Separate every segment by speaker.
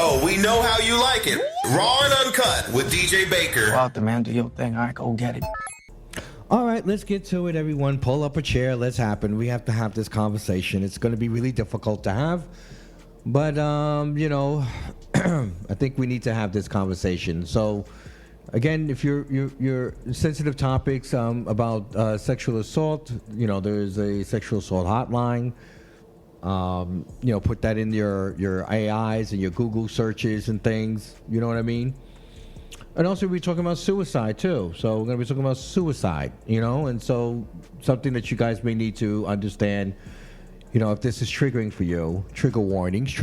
Speaker 1: Oh, we know how you like it. Raw and uncut with DJ Baker.
Speaker 2: Go out there, man. Do your thing. All right, go get it.
Speaker 3: All right, let's get to it, everyone. Pull up a chair. Let's happen. We have to have this conversation. It's going to be really difficult to have. But, I think we need to have this conversation. So, again, if you're sensitive topics about sexual assault, there's a sexual assault hotline. Put that in your AIs and your Google searches and things. You know what I mean? And also we're talking about suicide too. So we're going to be talking about suicide, and so something that you guys may need to understand, if this is triggering for you, trigger warnings,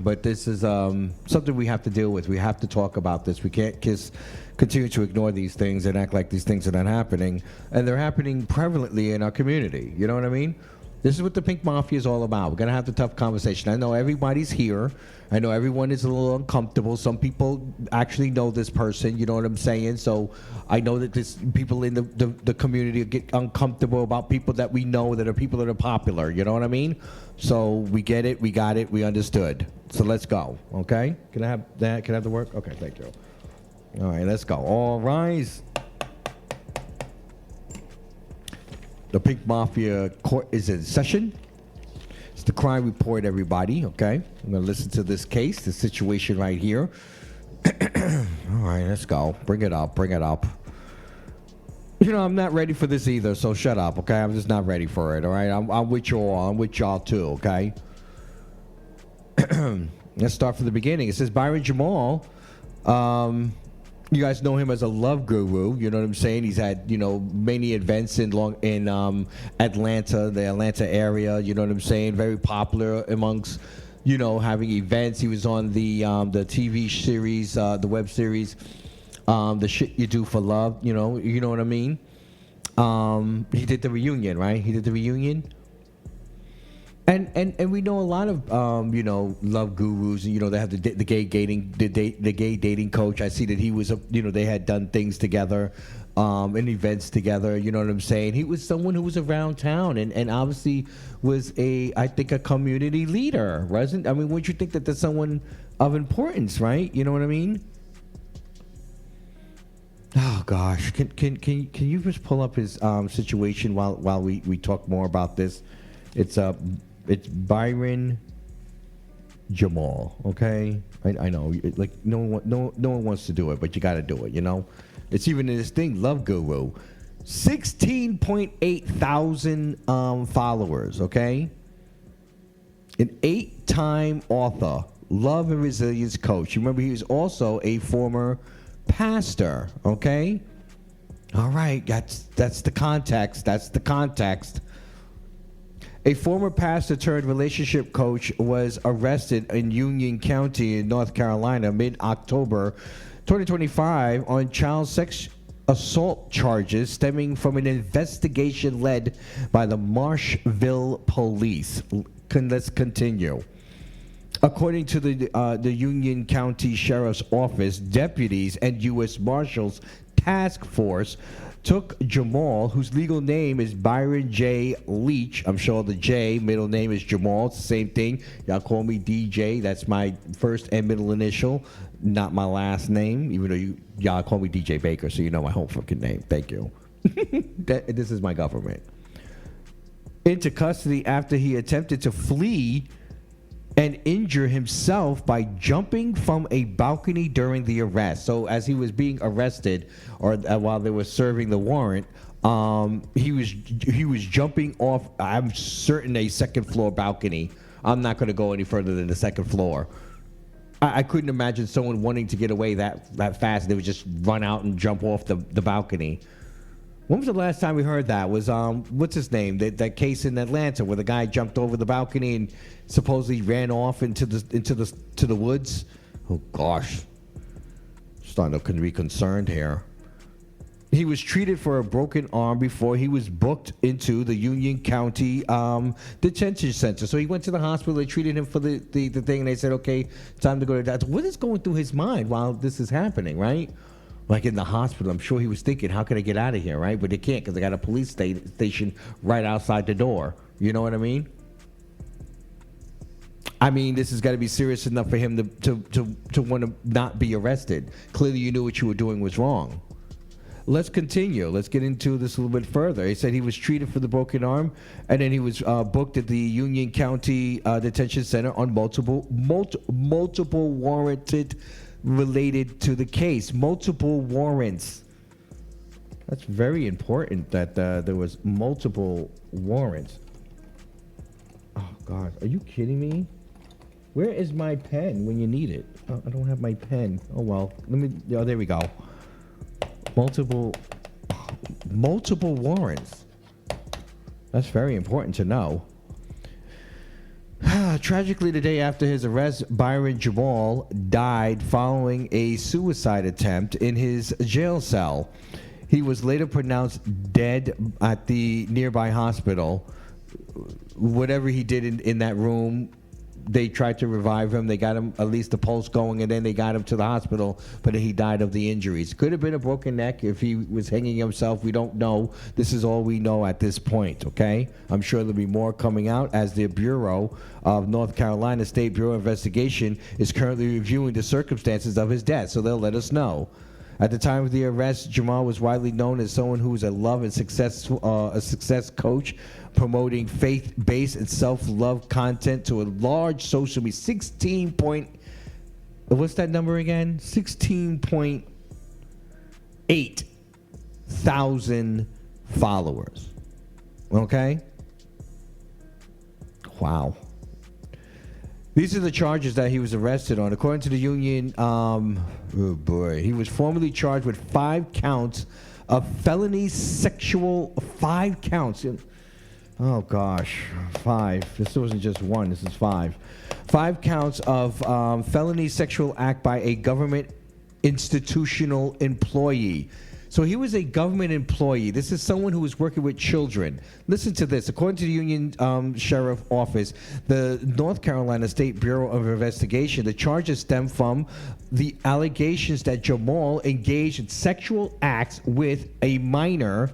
Speaker 3: but this is something we have to deal with. We have to talk about this. We can't just continue to ignore these things and act like these things are not happening. And they're happening prevalently in our community. You know what I mean? This is what the Pink Mafia is all about. We're going to have the tough conversation. I know everybody's here. I know everyone is a little uncomfortable. Some people actually know this person, you know what I'm saying? So I know that people in the community get uncomfortable about people that we know that are people that are popular, you know what I mean? So we get it, we got it, we understood. So let's go, okay? Can I have that? Can I have the work? Okay, thank you. All right, let's go. All rise. The Pink Mafia court is in session. It's the crime report, everybody, okay? I'm going to listen to this case, the situation right here. All right, let's go. Bring it up. I'm not ready for this either, so shut up, okay? I'm just not ready for it, all right? I'm with you all. I'm with y'all, too, okay? Let's start from the beginning. It says Byron Jamal, you guys know him as a love guru, you know what I'm saying? He's had, many events in Atlanta, the Atlanta area, you know what I'm saying? Very popular amongst, having events. He was on the TV series, the web series, The Shit You Do for Love, you know what I mean? He did the reunion, right? He did the reunion. And we know a lot of love gurus. They have the gay dating coach. I see that he was they had done things together, and events together. You know what I'm saying? He was someone who was around town and obviously was a community leader, wasn't? I mean, wouldn't you think that there's someone of importance, right? You know what I mean? Oh gosh, can you just pull up his situation while we talk more about this? It's Byron Jamal, okay? I know, like no one wants to do it, but you got to do it, It's even in this thing, Love Guru, 16.8 thousand followers, okay? An 8-time author, love and resilience coach. You remember he was also a former pastor, okay? All right, that's the context. A former pastor turned relationship coach was arrested in Union County in North Carolina mid-October 2025 on child sex assault charges stemming from an investigation led by the Marshville police. Let's continue. According to the Union County Sheriff's Office, deputies and U.S. Marshals Task Force took Jamal, whose legal name is Byron J. Leach. I'm sure the J, middle name is Jamal. It's the same thing. Y'all call me DJ. That's my first and middle initial, not my last name, even though y'all call me DJ Baker, so you know my whole fucking name. Thank you. This is my government. Into custody after he attempted to flee and injure himself by jumping from a balcony during the arrest. So as he was being arrested, or while they were serving the warrant, he was jumping off, I'm certain, a second floor balcony. I'm not going to go any further than the second floor. I couldn't imagine someone wanting to get away that fast. They would just run out and jump off the balcony. When was the last time we heard that? Was what's his name? That case in Atlanta where the guy jumped over the balcony and supposedly ran off into the woods. Oh gosh, starting to be concerned here. He was treated for a broken arm before he was booked into the Union County detention center. So he went to the hospital. They treated him for the thing, and they said, "Okay, time to go to that." What is going through his mind while this is happening, right? Like in the hospital, I'm sure he was thinking, how can I get out of here, right? But they can't because they got a police station right outside the door. You know what I mean? I mean, this has got to be serious enough for him to want to not be arrested. Clearly, you knew what you were doing was wrong. Let's continue. Let's get into this a little bit further. He said he was treated for the broken arm, and then he was booked at the Union County Detention Center on multiple warranted related to the case. Multiple warrants. That's very important that there was multiple warrants. Oh, God. Are you kidding me? Where is my pen when you need it? Oh, I don't have my pen. Oh, well. Oh, there we go. Multiple warrants. That's very important to know. Tragically, the day after his arrest, Byron Jamal died following a suicide attempt in his jail cell. He was later pronounced dead at the nearby hospital. Whatever he did in that room, they tried to revive him. They got him at least the pulse going, and then they got him to the hospital, but he died of the injuries. Could have been a broken neck if he was hanging himself. We don't know. This is all we know at this point, okay? I'm sure there'll be more coming out as the Bureau of North Carolina State Bureau of Investigation is currently reviewing the circumstances of his death, so they'll let us know. At the time of the arrest, Jamal was widely known as someone who was a love and success coach, promoting faith-based and self-love content to a large social media. 16.8 thousand followers. Okay? Wow. These are the charges that he was arrested on. According to the union, he was formally charged with 5 counts of felony sexual, 5 counts. Oh, gosh, 5. This wasn't just 1, this is 5. 5 counts of felony sexual act by a government institutional employee. So he was a government employee. This is someone who was working with children. Listen to this. According to the Union Sheriff Office, the North Carolina State Bureau of Investigation, the charges stem from the allegations that Jamal engaged in sexual acts with a minor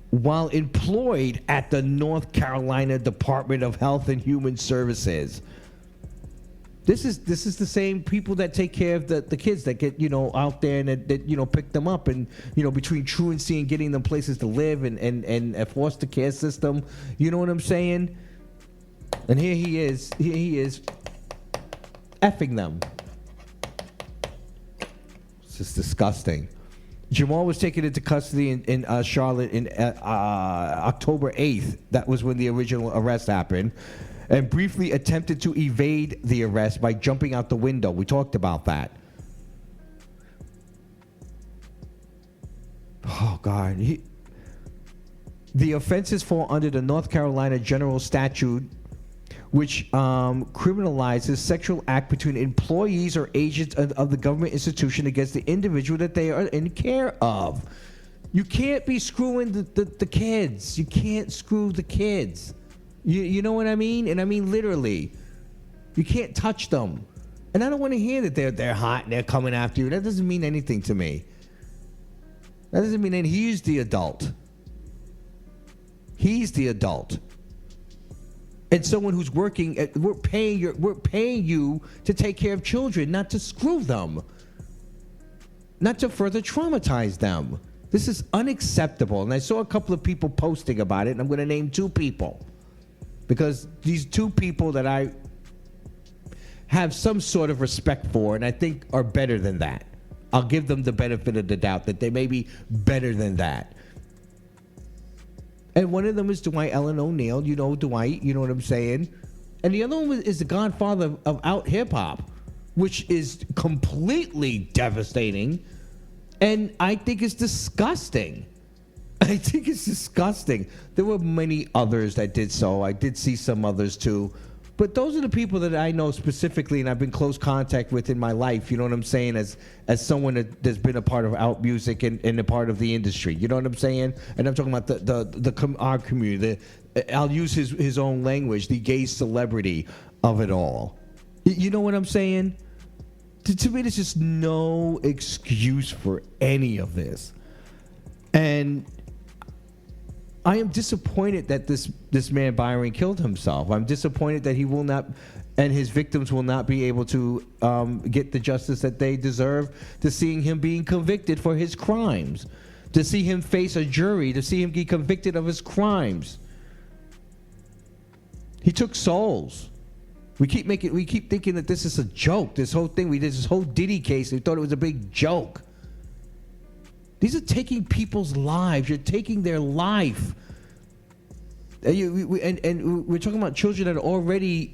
Speaker 3: while employed at the North Carolina Department of Health and Human Services. This is the same people that take care of the kids that get, out there and that pick them up, and, between truancy and getting them places to live and a foster care system. You know what I'm saying? And here he is effing them. It's just disgusting. Jamal was taken into custody in Charlotte in October 8th. That was when the original arrest happened. And briefly attempted to evade the arrest by jumping out the window. We talked about that. Oh, God. The offenses fall under the North Carolina General Statute, which criminalizes sexual act between employees or agents of the government institution against the individual that they are in care of. You can't be screwing the kids. You can't screw the kids. You know what I mean? And I mean literally. You can't touch them. And I don't want to hear that they're hot and they're coming after you. That doesn't mean anything to me. That doesn't mean anything. He's the adult. He's the adult. And someone who's working, we're paying you to take care of children, not to screw them. Not to further traumatize them. This is unacceptable. And I saw a couple of people posting about it, and I'm going to name 2 people. Because these 2 people that I have some sort of respect for and I think are better than that. I'll give them the benefit of the doubt that they may be better than that. And one of them is Dwight Ellen O'Neal. You know Dwight, you know what I'm saying? And the other one is the godfather of out hip-hop, which is completely devastating. And I think it's disgusting. I think it's disgusting. There were many others that did so. I did see some others too. But those are the people that I know specifically and I've been close contact with in my life, you know what I'm saying, as someone that's been a part of out music and a part of the industry. You know what I'm saying? And I'm talking about our community. I'll use his own language, the gay celebrity of it all. You know what I'm saying? To me, there's just no excuse for any of this. And I am disappointed that this man Byron killed himself. I'm disappointed that he will not and his victims will not be able to get the justice that they deserve to seeing him being convicted for his crimes, to see him face a jury, to see him be convicted of his crimes. He took souls. We keep thinking that this is a joke. This whole thing, we did this whole Diddy case. We thought it was a big joke. These are taking people's lives. You're taking their life. And we're talking about children that are already,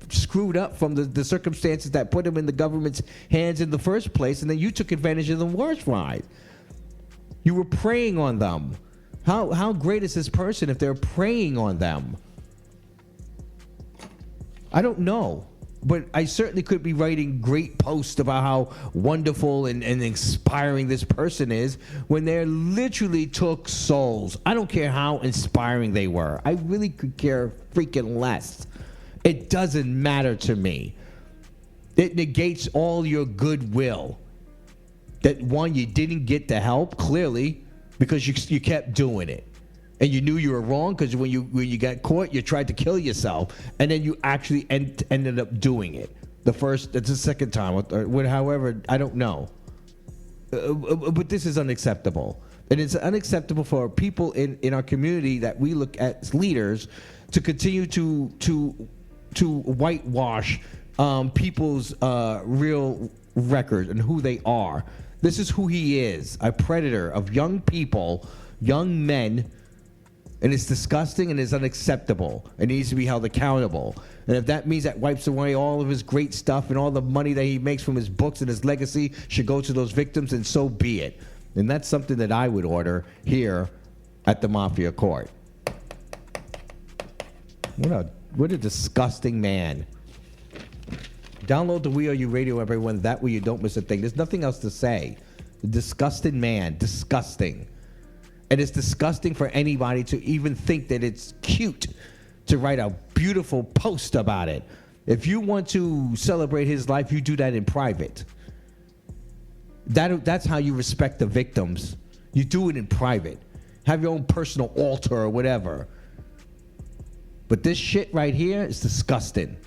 Speaker 3: screwed up from the circumstances that put them in the government's hands in the first place, and then you took advantage of the worst ride. You were preying on them. How great is this person if they're preying on them? I don't know, but I certainly could be writing great posts about how wonderful and inspiring this person is when they literally took souls. I don't care how inspiring they were. I really could care freaking less. It doesn't matter to me. It negates all your goodwill. That one, you didn't get the help, clearly, because you kept doing it. And you knew you were wrong because when you got caught, you tried to kill yourself, and then you actually ended up doing it. The second time, or however, I don't know. But this is unacceptable, and it's unacceptable for people in our community that we look at as leaders to continue to whitewash people's real record and who they are. This is who he is: a predator of young people, young men. And it's disgusting and it's unacceptable. It needs to be held accountable. And if that means that wipes away all of his great stuff and all the money that he makes from his books and his legacy should go to those victims, then so be it. And that's something that I would order here at the Mafia Court. What a disgusting man. Download the We Are You Radio, everyone. That way you don't miss a thing. There's nothing else to say. Disgusting man. Disgusting. And it's disgusting for anybody to even think that it's cute to write a beautiful post about it. If you want to celebrate his life, you do that in private. That's how you respect the victims. You do it in private. Have your own personal altar or whatever. But this shit right here is disgusting.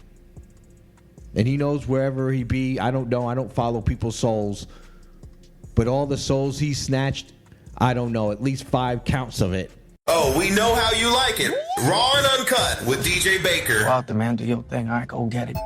Speaker 3: And he knows wherever he be. I don't know. I don't follow people's souls. But all the souls he snatched, I don't know, at least 5 counts of it.
Speaker 1: Oh, we know how you like it. Raw and uncut with DJ Baker.
Speaker 2: Go out there, man. Do your thing. All right, go get it.